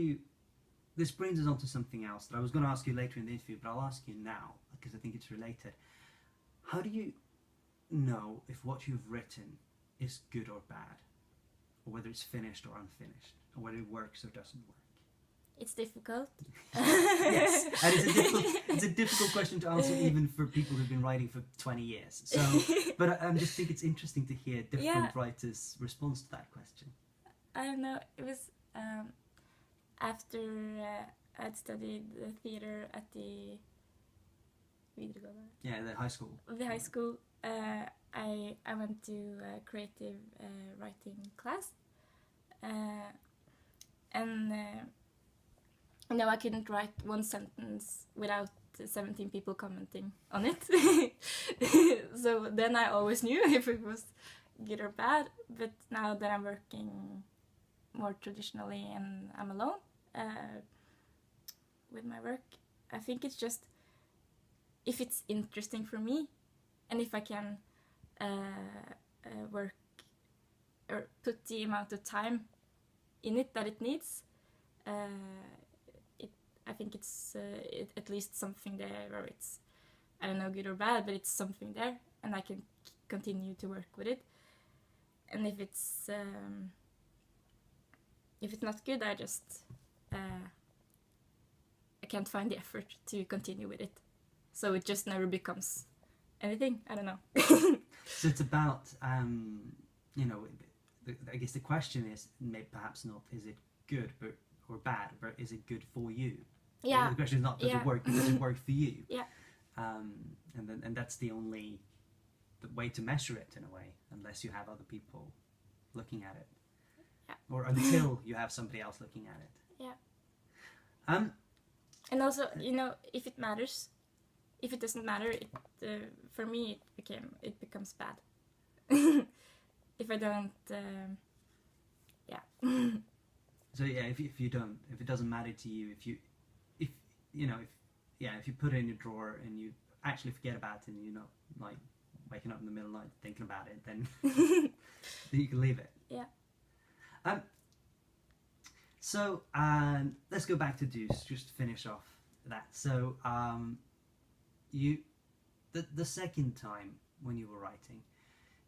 you, this brings us on to something else that I was going to ask you later in the interview, but I'll ask you now because I think it's related. How do you know if what you've written is good or bad, or whether it's finished or unfinished, or whether it works or doesn't work? It's difficult. Yes, and it's a difficult question to answer even for people who've been writing for 20 years. So, but I just think it's interesting to hear different writers' response to that question. I don't know. It was after I'd studied the theater at the videregående. Yeah, the high school. The high school. I went to a creative writing class, and no, I couldn't write one sentence without 17 people commenting on it. So then I always knew if it was good or bad. But now that I'm working more traditionally and I'm alone with my work, I think it's just if it's interesting for me and if I can work or put the amount of time in it that it needs, I think it's at least something there, or it's, I don't know, good or bad, but it's something there, and I can continue to work with it. And if it's not good, I just I can't find the effort to continue with it, so it just never becomes anything. I don't know. So it's about you know, I guess the question is maybe perhaps not is it good or bad, but is it good for you? Yeah. The question is not does it work, does it work for you? Yeah. And that's the only way to measure it in a way, unless you have other people looking at it. Yeah. Or until you have somebody else looking at it. Yeah. And also, you know, if it matters, if it doesn't matter, for me it becomes bad. If I don't, yeah. So yeah, if it doesn't matter to you, if you put it in your drawer and you actually forget about it and you're not like waking up in the middle of the night thinking about it, then you can leave it. Yeah. So let's go back to Deuce just to finish off that. So the second time when you were writing,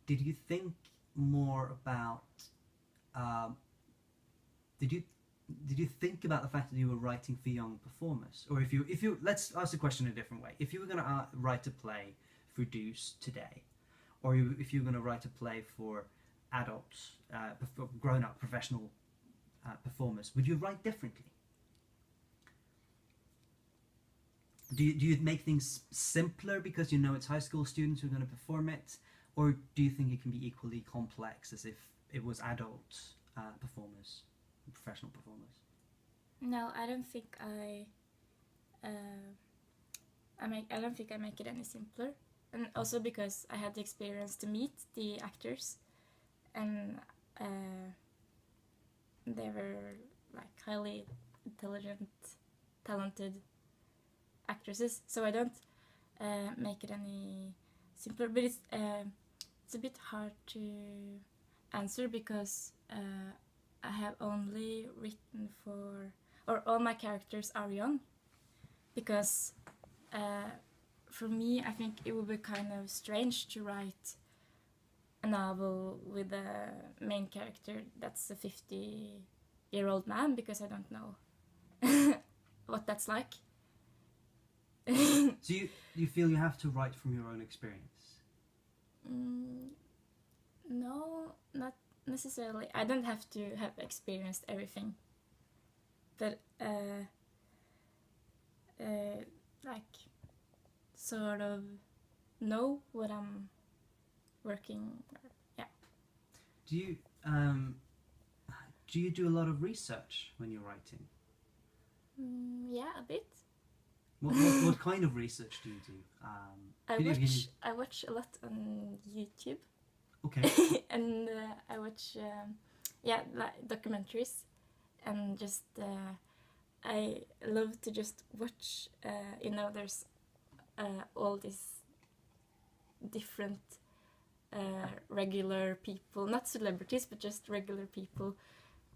did you think more about did you think about the fact that you were writing for young performers, or if you let's ask the question a different way, if you were going to write a play for Deuce today, or if you were going to write a play for adults, grown-up professional performers, would you write differently? Do you make things simpler because you know it's high school students who are going to perform it, or do you think it can be equally complex as if it was adult performers, professional performers? No, I don't think I don't think I make it any simpler, and also because I had the experience to meet the actors, and they were like highly intelligent, talented actresses. So I don't make it any simpler, but it's a bit hard to answer because I have only written for, or all my characters are young, because for me I think it would be kind of strange to write a novel with a main character that's a 50-year-old man, because I don't know what that's like. So you feel you have to write from your own experience? No, not necessarily. I don't have to have experienced everything, but like sort of know what I'm working. Yeah. Do you do a lot of research when you're writing? Yeah, a bit. What kind of research do you do? I watch a lot on YouTube. Okay. And I watch like documentaries, and just I love to just watch. There's all these different regular people, not celebrities, but just regular people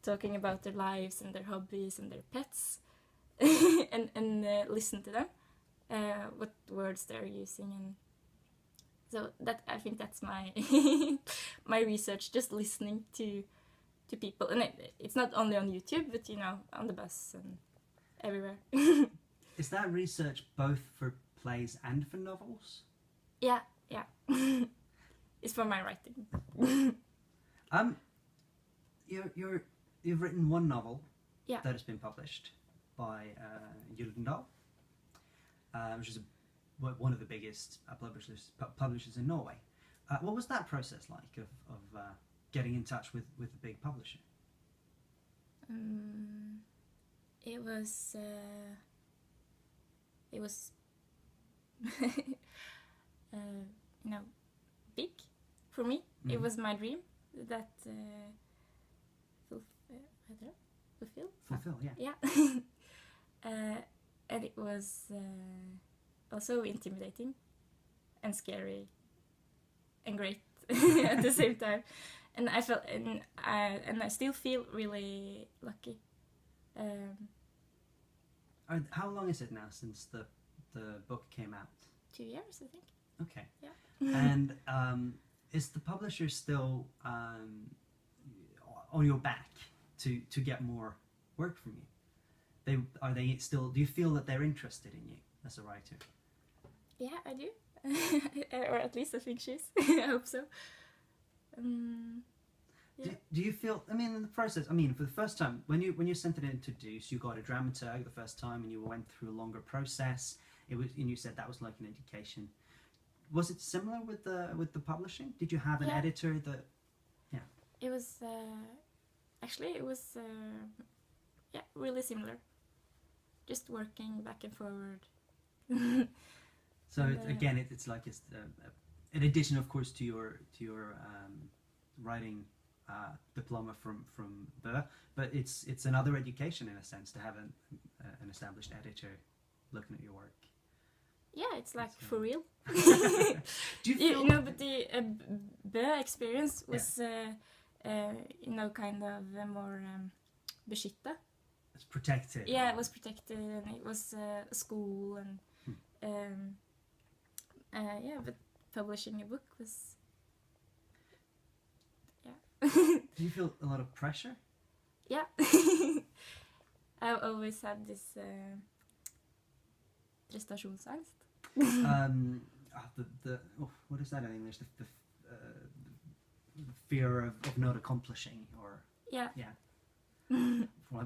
talking about their lives and their hobbies and their pets, and listen to them, what words they're using, and so that I think that's my my research, just listening to people, and it's not only on YouTube, but on the bus and everywhere. Is that research both for plays and for novels? Yeah. It's for my writing. You've written one novel that has been published by Gyldendal, which is one of the biggest publishers in Norway. What was that process like of getting in touch with a big publisher? It was big for me. Mm-hmm. It was my dream that fulfill. Yeah. And it was also intimidating and scary and great at the same time. And I felt, and I still feel really lucky. How long is it now since the book came out? 2 years, I think. Okay. Yeah. And is the publisher still on your back to get more work from you? Are they still? Do you feel that they're interested in you as a writer? Yeah, I do. Or at least I think she is. I hope so. Yeah. Do you feel? I mean, in the process. I mean, for the first time, when you sent it in to Deuce, you got a dramaturg the first time, and you went through a longer process. And you said that was like an education. Was it similar with the publishing? Did you have an editor that? Yeah. It was actually really similar. Just working back and forward. So again, it's like it's in addition, of course, to your writing diploma from Bø, but it's another education in a sense to have an established editor looking at your work. Yeah, it's like for real. Do you feel? But the Bø experience was kind of more beskyttet. It's protected. Yeah, it was protected, and it was a school, and but publishing a book was. Do you feel a lot of pressure? Yeah. I've always had this prestasjonsangst. What is that in English? The fear of not accomplishing, or yeah.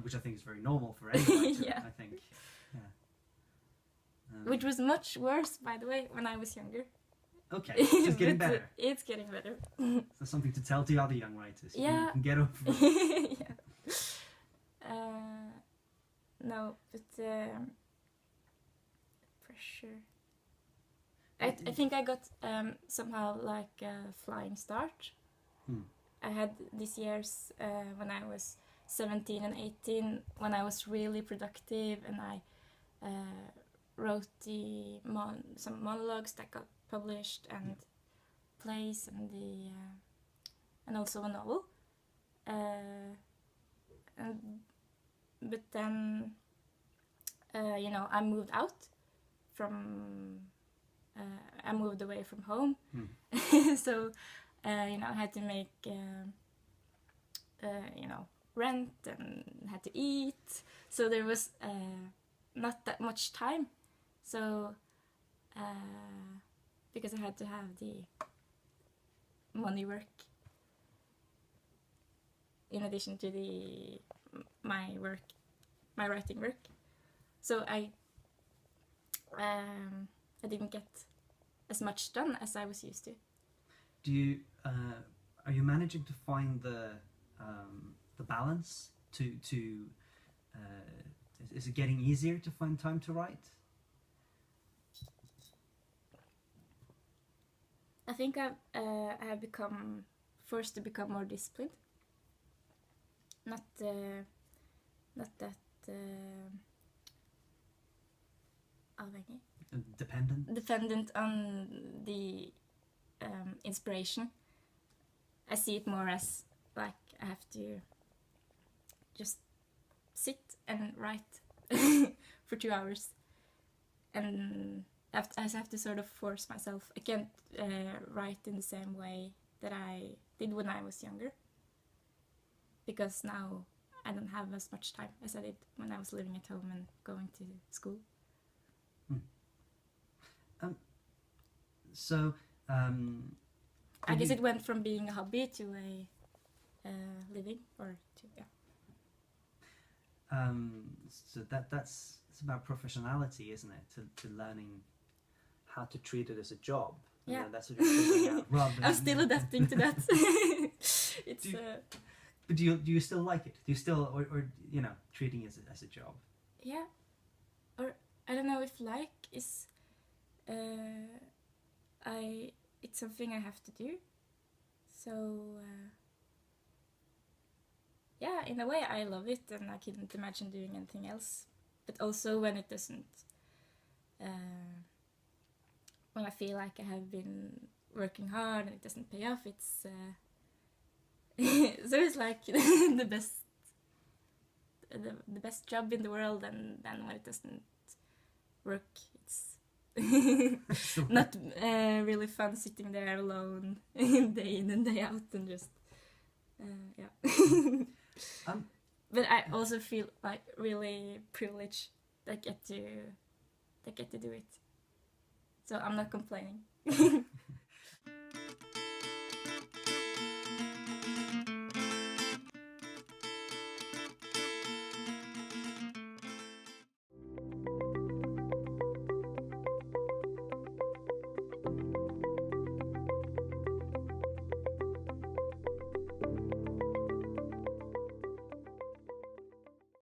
Which I think is very normal for any writer. Yeah. I think. Yeah. Which was much worse, by the way, when I was younger. Okay, it's getting better. It's getting better. So something to tell to other young writers. Yeah. You can get over it. Yeah. No, but pressure. I think I got somehow like a flying start. I had these years when I was 17 and 18, when I was really productive, and I wrote some monologues that got published, and plays, and also a novel. But then I moved out from. I moved away from home, so I had to make rent and had to eat. So there was not that much time. So because I had to have the money work in addition to my writing work. So I didn't get as much done as I was used to. Do you are you managing to find the balance to is it getting easier to find time to write? I think I have become forced to become more disciplined. Not that avhengig. Dependent on the inspiration. I see it more as like I have to just sit and write for 2 hours, and I have to sort of force myself. I can't write in the same way that I did when I was younger, because now I don't have as much time as I did when I was living at home and going to school. I guess it went from being a hobby to a living, or to, yeah. So that's it's about professionality, isn't it? To learning how to treat it as a job. Yeah. That's what you're figuring out. I'm still adapting to that. It's. But do you still like it? Do you still, or you know, treating it as a job? Yeah. Or I don't know if like is. It's something I have to do. So. Yeah, in a way I love it, and I couldn't imagine doing anything else. But also when it doesn't, when I feel like I have been working hard and it doesn't pay off, it's so it's like the best job in the world, and then when it doesn't work, it's not really fun sitting there alone day in and day out and just yeah. But I also feel like really privileged that I get to do it. So I'm not complaining.